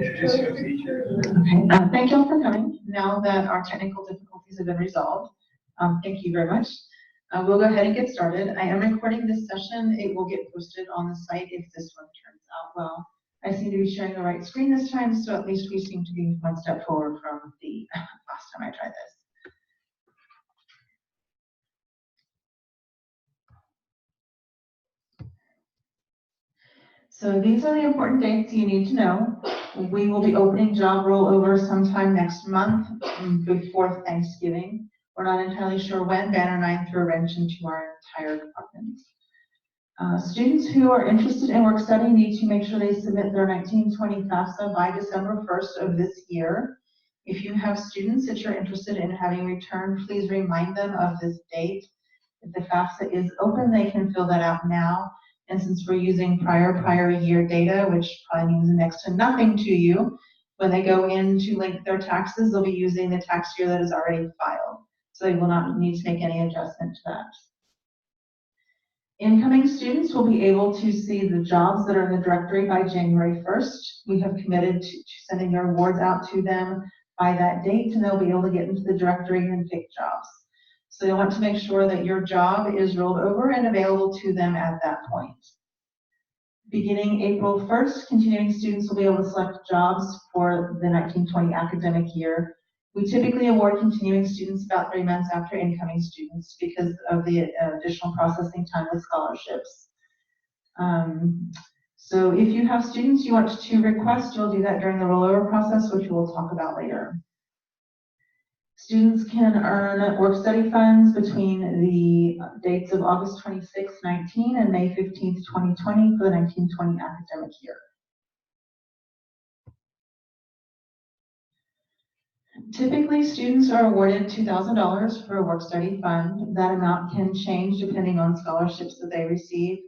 Okay, thank you all for coming. Now that our technical difficulties have been resolved, thank you very much. We'll go ahead and get started. I am recording this session. It will get posted on the site if this one turns out well. I seem to be sharing the right screen this time, so at least we seem to be one step forward from the last time I tried this. So these are the important dates you need to know. We will be opening job rollover sometime next month before Thanksgiving. We're not entirely sure when. Banner 9 threw a wrench into our entire department. Students who are interested in work study need to make sure they submit their 1920 FAFSA by December 1st of this year. If you have students that you're interested in having returned, please remind them of this date. If the FAFSA is open, they can fill that out now. And since we're using prior year data, which probably means next to nothing to you, when they go in to link their taxes, they'll be using the tax year that is already filed. So they will not need to make any adjustment to that. Incoming students will be able to see the jobs that are in the directory by January 1st. We have committed to sending their awards out to them by that date, and they'll be able to get into the directory and pick jobs. So you'll want to make sure that your job is rolled over and available to them at that point. Beginning April 1st, continuing students will be able to select jobs for the 1920 academic year. We typically award continuing students about 3 months after incoming students because of the additional processing time with scholarships. So if you have students you want to request, you'll do that during the rollover process, which we'll talk about later. Students can earn work study funds between the dates of August 26, 19 and May 15, 2020 for the 1920 academic year. Typically, students are awarded $2,000 for a work study fund. That amount can change depending on scholarships that they receive.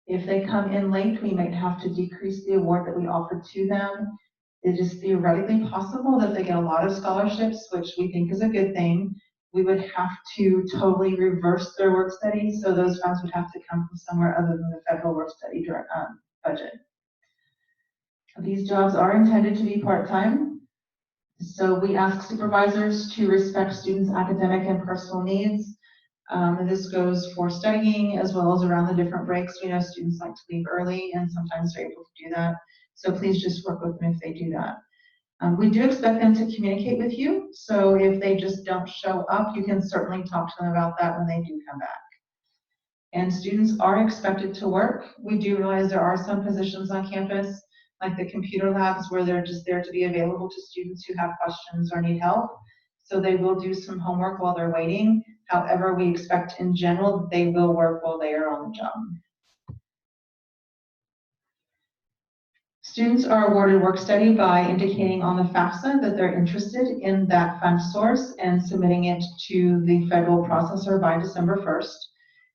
If they come in late, we might have to decrease the award that we offer to them. It is theoretically possible that they get a lot of scholarships, which we think is a good thing. We would have to totally reverse their work study, so those funds would have to come from somewhere other than the federal work study budget. These jobs are intended to be part-time, so we ask supervisors to respect students' academic and personal needs. And this goes for studying as well as around the different breaks. We know students like to leave early, and sometimes they're able to do that. So please just work with them if they do that. We do expect them to communicate with you. So if they just don't show up, you can certainly talk to them about that when they do come back. And students are expected to work. We do realize there are some positions on campus, like the computer labs, where they're just there to be available to students who have questions or need help. So they will do some homework while they're waiting. However, we expect in general they will work while they are on the job. Students are awarded work study by indicating on the FAFSA that they're interested in that fund source and submitting it to the federal processor by December 1st.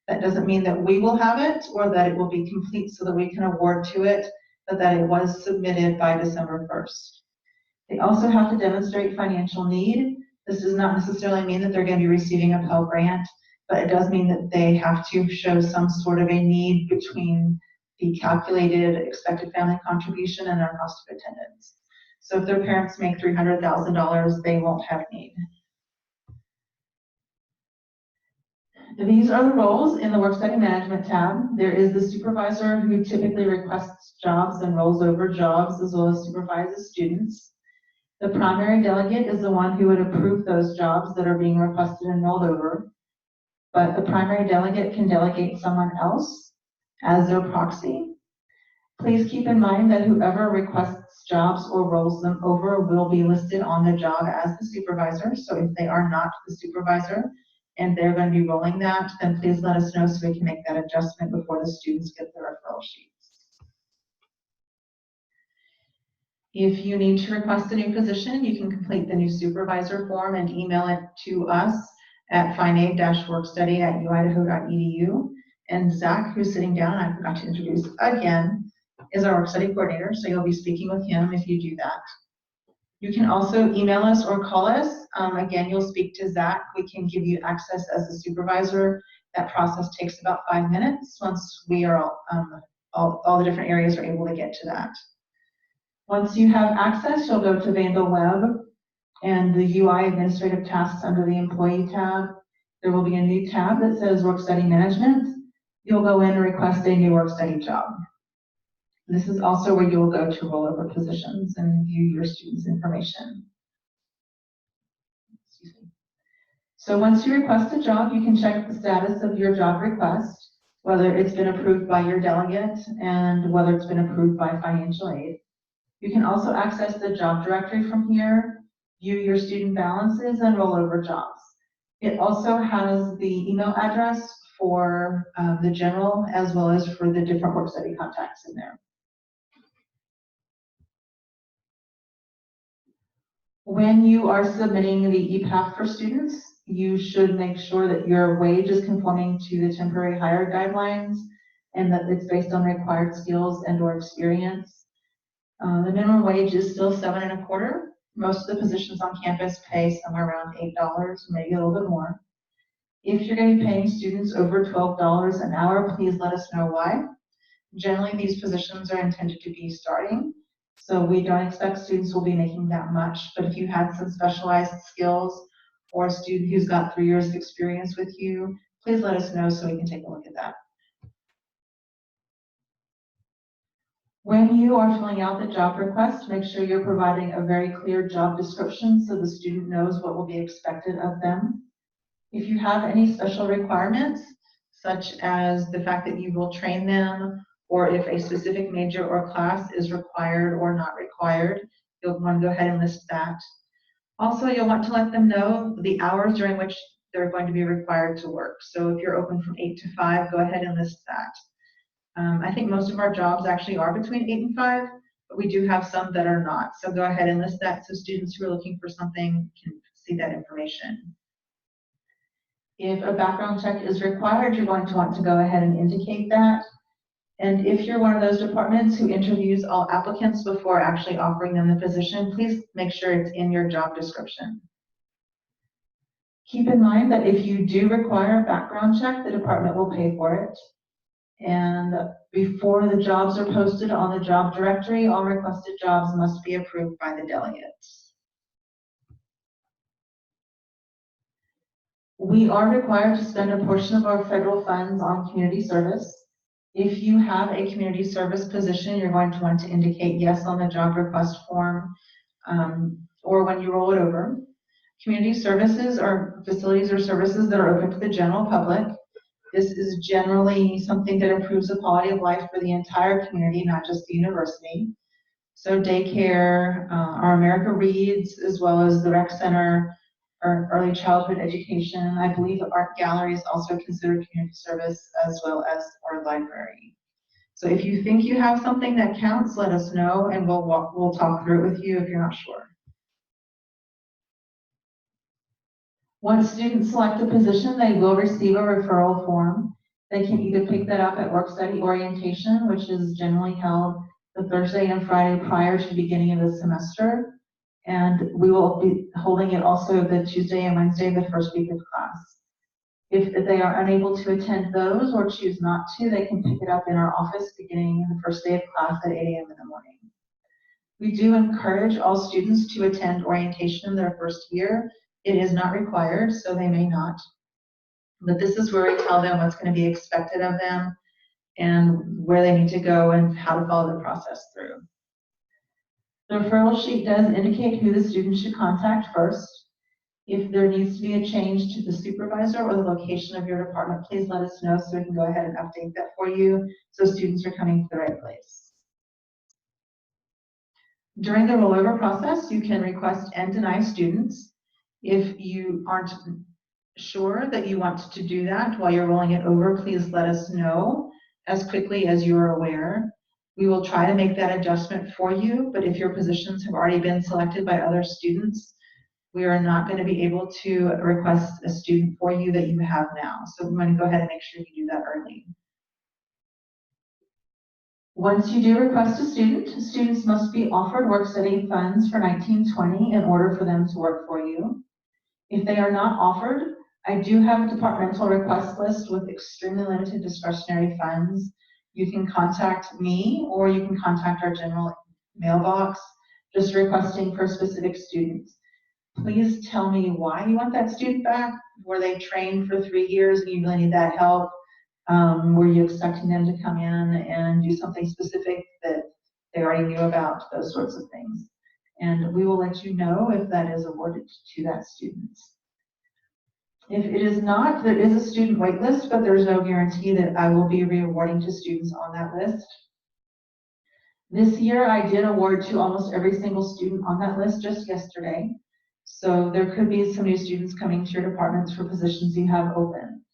That doesn't mean that we will have it or that it will be complete so that we can award to it, but that it was submitted by December 1st. They also have to demonstrate financial need. This does not necessarily mean that they're going to be receiving a Pell Grant, but it does mean that they have to show some sort of a need between the calculated expected family contribution and their cost of attendance. So if their parents make $300,000, they won't have need. These are the roles in the work study management tab. There is the supervisor who typically requests jobs and rolls over jobs as well as supervises students. The primary delegate is the one who would approve those jobs that are being requested and rolled over. But the primary delegate can delegate someone else as their proxy. Please keep in mind that whoever requests jobs or rolls them over will be listed on the job as the supervisor. So if they are not the supervisor and they're going to be rolling that, then please let us know so we can make that adjustment before the students get their referral sheets. If you need to request a new position, you can complete the new supervisor form and email it to us at finaid-workstudy@uidaho.edu. And Zach, who's sitting down, I forgot to introduce again, is our work study coordinator, so you'll be speaking with him if you do that. You can also email us or call us. Again, you'll speak to Zach. We can give you access as a supervisor. That process takes about 5 minutes once we are all the different areas are able to get to that. Once you have access, you'll go to Vandal Web and the UI Administrative Tasks under the Employee tab. There will be a new tab that says Work Study Management. You'll go in and request a new work study job. This is also where you'll go to rollover positions and view your students' information. Excuse me. So once you request a job, you can check the status of your job request, whether it's been approved by your delegate and whether it's been approved by financial aid. You can also access the job directory from here, view your student balances, and roll over jobs. It also has the email address for the general as well as for the different work study contacts in there. When you are submitting the EPAF for students, you should make sure that your wage is conforming to the temporary hire guidelines and that it's based on required skills and or experience. The minimum wage is still $7.25. Most of the positions on campus pay somewhere around $8, maybe a little bit more. If you're going to be paying students over $12 an hour, please let us know why. Generally, these positions are intended to be starting, so we don't expect students will be making that much, but if you had some specialized skills or a student who's got 3 years of experience with you, please let us know so we can take a look at that. When you are filling out the job request, make sure you're providing a very clear job description so the student knows what will be expected of them. If you have any special requirements, such as the fact that you will train them, or if a specific major or class is required or not required, you'll want to go ahead and list that. Also, you'll want to let them know the hours during which they're going to be required to work. So if you're open from 8 to 5, go ahead and list that. I think most of our jobs actually are between 8 and 5, but we do have some that are not. So go ahead and list that so students who are looking for something can see that information. If a background check is required, you're going to want to go ahead and indicate that. And if you're one of those departments who interviews all applicants before actually offering them the position, please make sure it's in your job description. Keep in mind that if you do require a background check, the department will pay for it. And before the jobs are posted on the job directory, all requested jobs must be approved by the delegates. We are required to spend a portion of our federal funds on community service. If you have a community service position, you're going to want to indicate yes on the job request form or when you roll it over. Community services are facilities or services that are open to the general public. This is generally something that improves the quality of life for the entire community, not just the university. So daycare, our America Reads, as well as the rec center, or early childhood education. I believe the art gallery is also considered community service, as well as our library. So if you think you have something that counts, let us know and we'll talk through it with you if you're not sure. Once students select a position, they will receive a referral form. They can either pick that up at work study orientation, which is generally held the Thursday and Friday prior to the beginning of the semester. And we will be holding it also the Tuesday and Wednesday, the first week of class. If they are unable to attend those or choose not to, they can pick it up in our office beginning the first day of class at 8 a.m. in the morning. We do encourage all students to attend orientation in their first year. It is not required, so they may not. But this is where we tell them what's going to be expected of them and where they need to go and how to follow the process through. The referral sheet does indicate who the student should contact first. If there needs to be a change to the supervisor or the location of your department, please let us know so we can go ahead and update that for you so students are coming to the right place. During the rollover process, you can request and deny students. If you aren't sure that you want to do that while you're rolling it over, please let us know as quickly as you are aware. We will try to make that adjustment for you, but if your positions have already been selected by other students, we are not going to be able to request a student for you that you have now. So we want to go ahead and make sure you do that early. Once you do request a student, students must be offered work study funds for 1920 in order for them to work for you. If they are not offered, I do have a departmental request list with extremely limited discretionary funds. You can contact me or you can contact our general mailbox, just requesting for specific students. Please tell me why you want that student back. Were they trained for 3 years and you really need that help? Were you expecting them to come in and do something specific that they already knew about? Those sorts of things. And we will let you know if that is awarded to that student. If it is not, there is a student wait list, but there's no guarantee that I will be re-awarding to students on that list. This year, I did award to almost every single student on that list just yesterday. So there could be some new students coming to your departments for positions you have open.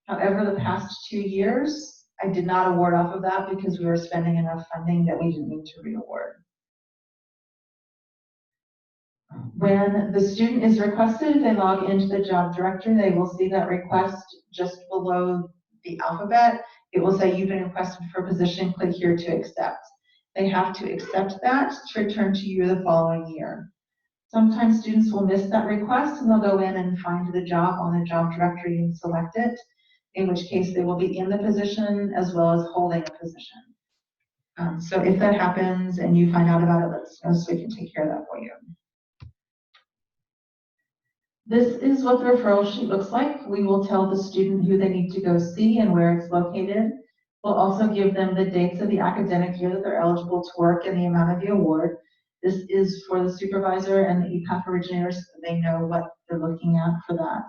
However, the past 2 years, I did not award off of that because we were spending enough funding that we didn't need to re-award. When the student is requested, they log into the job directory, they will see that request just below the alphabet. It will say you've been requested for a position, click here to accept. They have to accept that to return to you the following year. Sometimes students will miss that request and they'll go in and find the job on the job directory and select it, in which case they will be in the position as well as holding a position. So if that happens and you find out about it, let us know so we can take care of that for you. This is what the referral sheet looks like. We will tell the student who they need to go see and where it's located. We'll also give them the dates of the academic year that they're eligible to work and the amount of the award. This is for the supervisor and the EPAF originators so they know what they're looking at for that.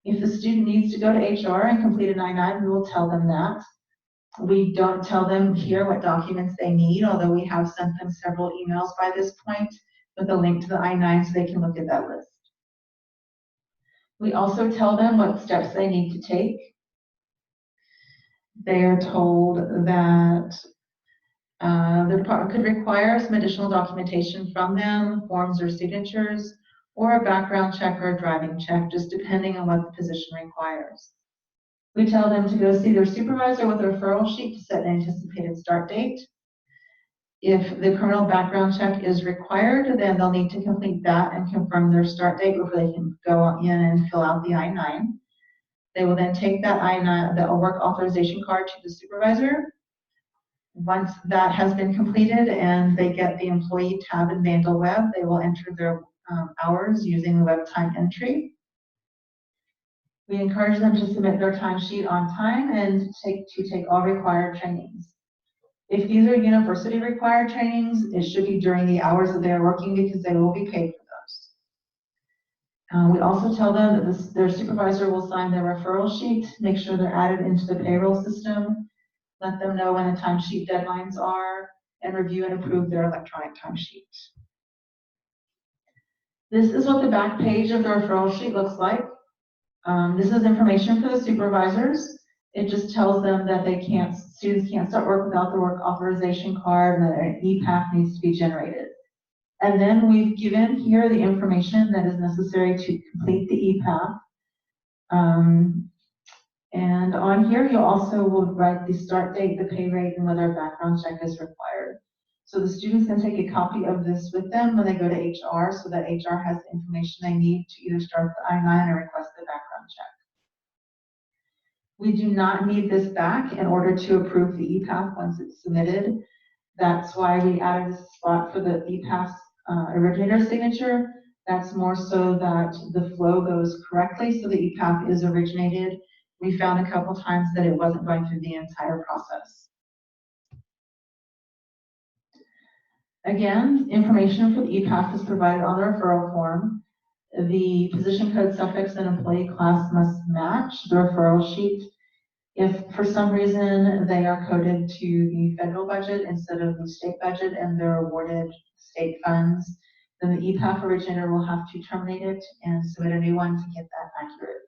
If the student needs to go to HR and complete an I-9, we will tell them that. We don't tell them here what documents they need, although we have sent them several emails by this point with a link to the I-9 so they can look at that list. We also tell them what steps they need to take. They are told that the department could require some additional documentation from them, forms or signatures, or a background check or a driving check, just depending on what the position requires. We tell them to go see their supervisor with a referral sheet to set an anticipated start date. If the criminal background check is required, then they'll need to complete that and confirm their start date before they can go in and fill out the I-9. They will then take that I-9, the work authorization card to the supervisor. Once that has been completed and they get the employee tab in Vandal Web, they will enter their hours using the web time entry. We encourage them to submit their timesheet on time and to take all required trainings. If these are university required trainings, it should be during the hours that they are working because they will be paid for those. We also tell them that their supervisor will sign their referral sheet, make sure they're added into the payroll system, let them know when the timesheet deadlines are, and review and approve their electronic timesheet. This is what the back page of the referral sheet looks like. This is information for the supervisors. It just tells them that students can't start work without the work authorization card and that an EPAF needs to be generated. And then we've given here the information that is necessary to complete the EPAF. And on here, you also will write the start date, the pay rate, and whether a background check is required. So the students can take a copy of this with them when they go to HR so that HR has the information they need to either start the I-9 or request the background check. We do not need this back in order to approve the EPAF once it's submitted. That's why we added a spot for the EPAF originator signature. That's more so that the flow goes correctly so the EPAF is originated. We found a couple times that it wasn't going through the entire process. Again, information for the EPAF is provided on the referral form. The position code, suffix, and employee class must match the referral sheet. If for some reason they are coded to the federal budget instead of the state budget and they're awarded state funds, then the EPAF originator will have to terminate it and submit a new one to get that accurate.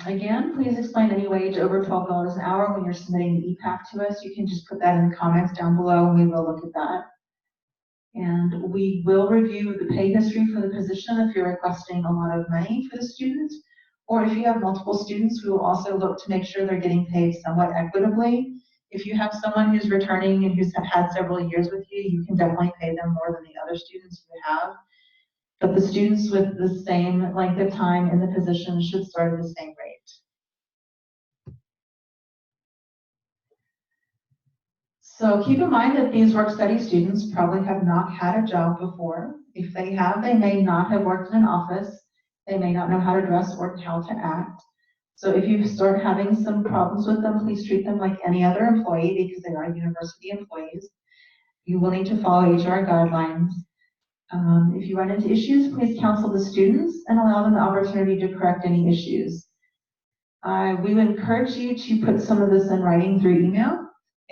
Again, please explain any wage over $12 an hour when you're submitting the EPAF to us. You can just put that in the comments down below and we will look at that. And we will review the pay history for the position if you're requesting a lot of money for the student. Or if you have multiple students, we will also look to make sure they're getting paid somewhat equitably. If you have someone who's returning and who's had several years with you, you can definitely pay them more than the other students you have. But the students with the same length of time in the position should start at the same rate. So keep in mind that these work study students probably have not had a job before. If they have, they may not have worked in an office. They may not know how to dress or how to act. So if you start having some problems with them, please treat them like any other employee because they are university employees. You will need to follow HR guidelines. If you run into issues, please counsel the students and allow them the opportunity to correct any issues. We would encourage you to put some of this in writing through email.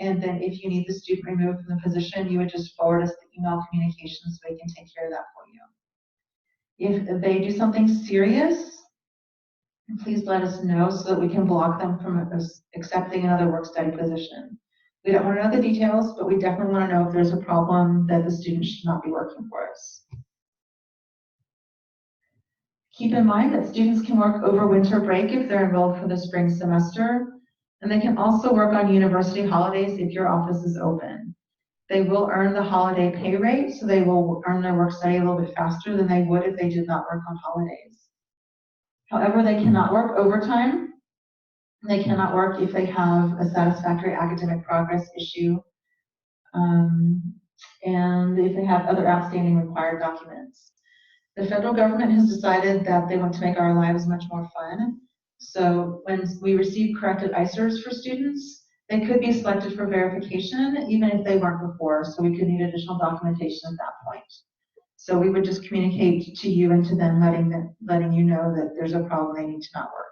And then if you need the student removed from the position, you would just forward us the email communication so we can take care of that for you. If they do something serious, please let us know so that we can block them from accepting another work study position. We don't want to know the details, but we definitely want to know if there's a problem that the student should not be working for us. Keep in mind that students can work over winter break if they're enrolled for the spring semester, and they can also work on university holidays if your office is open. They will earn the holiday pay rate, so they will earn their work study a little bit faster than they would if they did not work on holidays. However, they cannot work overtime. They cannot work if they have a satisfactory academic progress issue, and if they have other outstanding required documents. The federal government has decided that they want to make our lives much more fun. So when we receive corrected ICERs for students, they could be selected for verification even if they weren't before. So we could need additional documentation at that point. So we would just communicate to you and to them, letting you know that there's a problem, they need to not work.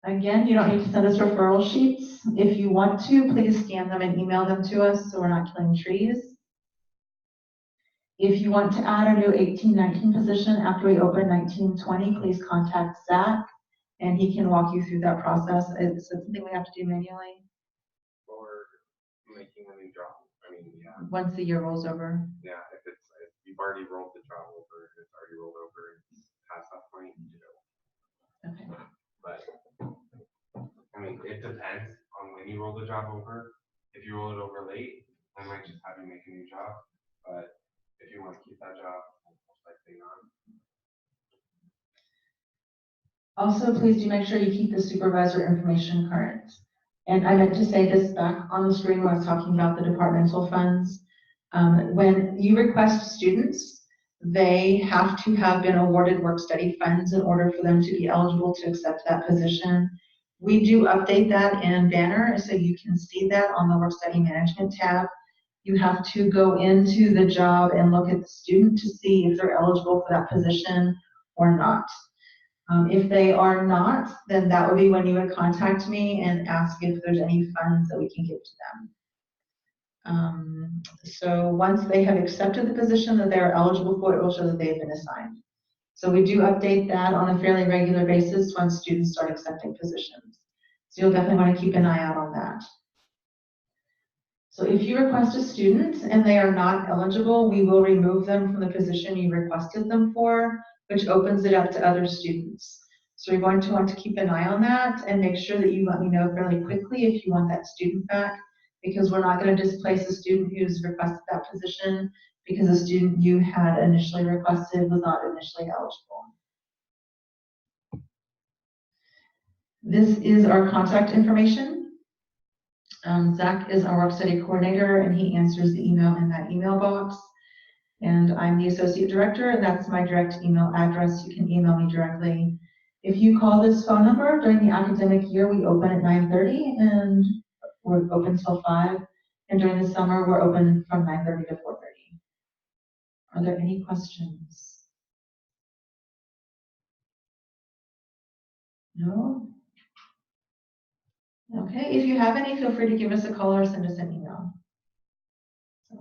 Again, you don't need to send us referral sheets. If you want to, please scan them and email them to us so we're not killing trees. If you want to add a new 18-19 position after we open 19-20, please contact Zach and he can walk you through that process. It's something we have to do manually. Or making a new job. I mean, yeah. Once the year rolls over. Yeah, if you've already rolled the job over, if it's already rolled over, it's past that point, you know. Okay. But I mean, it depends on when you roll the job over. If you roll it over late, I might just have you make a new job. But if you want to keep that job, most likely not. Also, please do make sure you keep the supervisor information current. And I meant to say this back on the screen when I was talking about the departmental funds. When you request students, they have to have been awarded work study funds in order for them to be eligible to accept that position. We do update that in Banner so you can see that on the work study management tab. You have to go into the job and look at the student to see if they're eligible for that position or not. If they are not, then that would be when you would contact me and ask if there's any funds that we can give to them. So once they have accepted the position that they're eligible for, it will show that they've been assigned. So we do update that on a fairly regular basis when students start accepting positions. So you'll definitely want to keep an eye out on that. So if you request a student and they are not eligible, we will remove them from the position you requested them for, which opens it up to other students. So you're going to want to keep an eye on that and make sure that you let me know fairly quickly if you want that student back, because we're not going to displace a student who's requested that position because the student you had initially requested was not initially eligible. This is our contact information. Zach is our work study coordinator and he answers the email in that email box. And I'm the associate director, and that's my direct email address. You can email me directly. If you call this phone number during the academic year, we open at 9:30 and we're open till 5. And during the summer, we're open from 9:30 to 4:30. Are there any questions? No? Okay, if you have any, feel free to give us a call or send us an email. So,